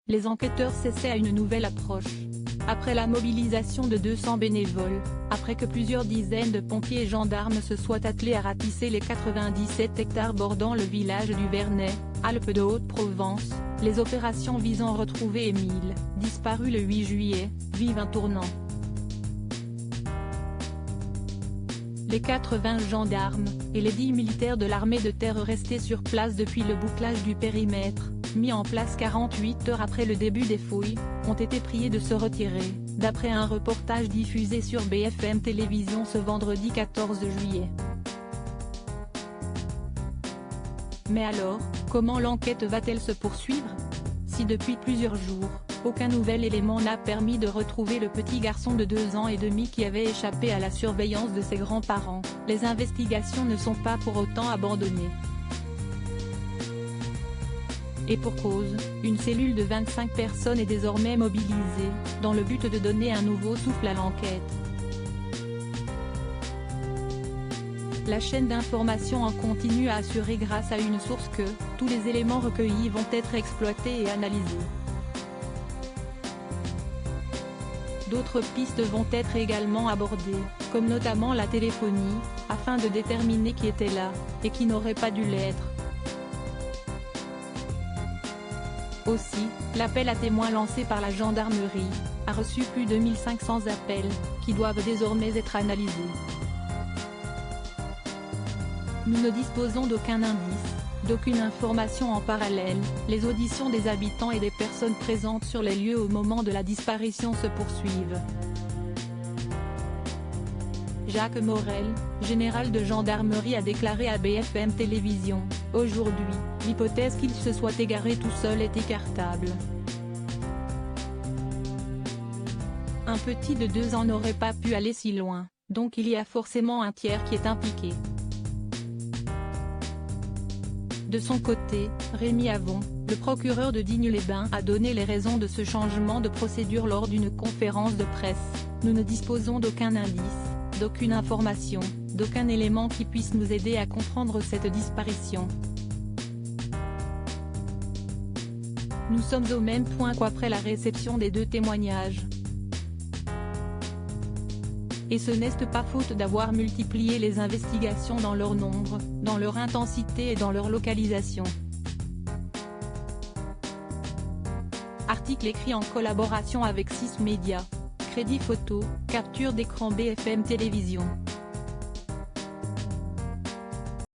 les enquêteurs s'essaient à une nouvelle approche. Après la mobilisation de 200 bénévoles, après que plusieurs dizaines de pompiers et gendarmes se soient attelés à ratisser les 97 hectares bordant le village du Vernet, Alpes de Haute-Provence, les opérations visant à retrouver Émile, disparu le 8 juillet, vivent un tournant. Les 80 gendarmes, et les 10 militaires de l'armée de terre restés sur place depuis le bouclage du périmètre, mis en place 48 heures après le début des fouilles, ont été priés de se retirer, d'après un reportage diffusé sur BFM Télévision ce vendredi 14 juillet. Mais alors, comment l'enquête va-t-elle se poursuivre? Si depuis plusieurs jours, aucun nouvel élément n'a permis de retrouver le petit garçon de 2 ans et demi qui avait échappé à la surveillance de ses grands-parents, les investigations ne sont pas pour autant abandonnées. Et pour cause, une cellule de 25 personnes est désormais mobilisée, dans le but de donner un nouveau souffle à l'enquête. La chaîne d'information en continu a assuré grâce à une source que « tous les éléments recueillis vont être exploités et analysés ». D'autres pistes vont être également abordées, comme notamment la téléphonie, afin de déterminer qui était là, et qui n'aurait pas dû l'être. Aussi, l'appel à témoins lancé par la gendarmerie a reçu plus de 1500 appels, qui doivent désormais être analysés. Nous ne disposons d'aucun indice, d'aucune information en parallèle, les auditions des habitants et des personnes présentes sur les lieux au moment de la disparition se poursuivent. Jacques Morel, général de gendarmerie a déclaré à BFM Télévision, « Aujourd'hui, l'hypothèse qu'il se soit égaré tout seul est écartable. Un petit de 2 ans n'aurait pas pu aller si loin, donc il y a forcément un tiers qui est impliqué. » De son côté, Rémi Avon, le procureur de Digne-les-Bains a donné les raisons de ce changement de procédure lors d'une conférence de presse. « Nous ne disposons d'aucun indice, d'aucune information, d'aucun élément qui puisse nous aider à comprendre cette disparition. Nous sommes au même point qu'après la réception des 2 témoignages. Et ce n'est pas faute d'avoir multiplié les investigations dans leur nombre, dans leur intensité et dans leur localisation. » Article écrit en collaboration avec 6 médias. Crédit photo, capture d'écran BFM Télévision.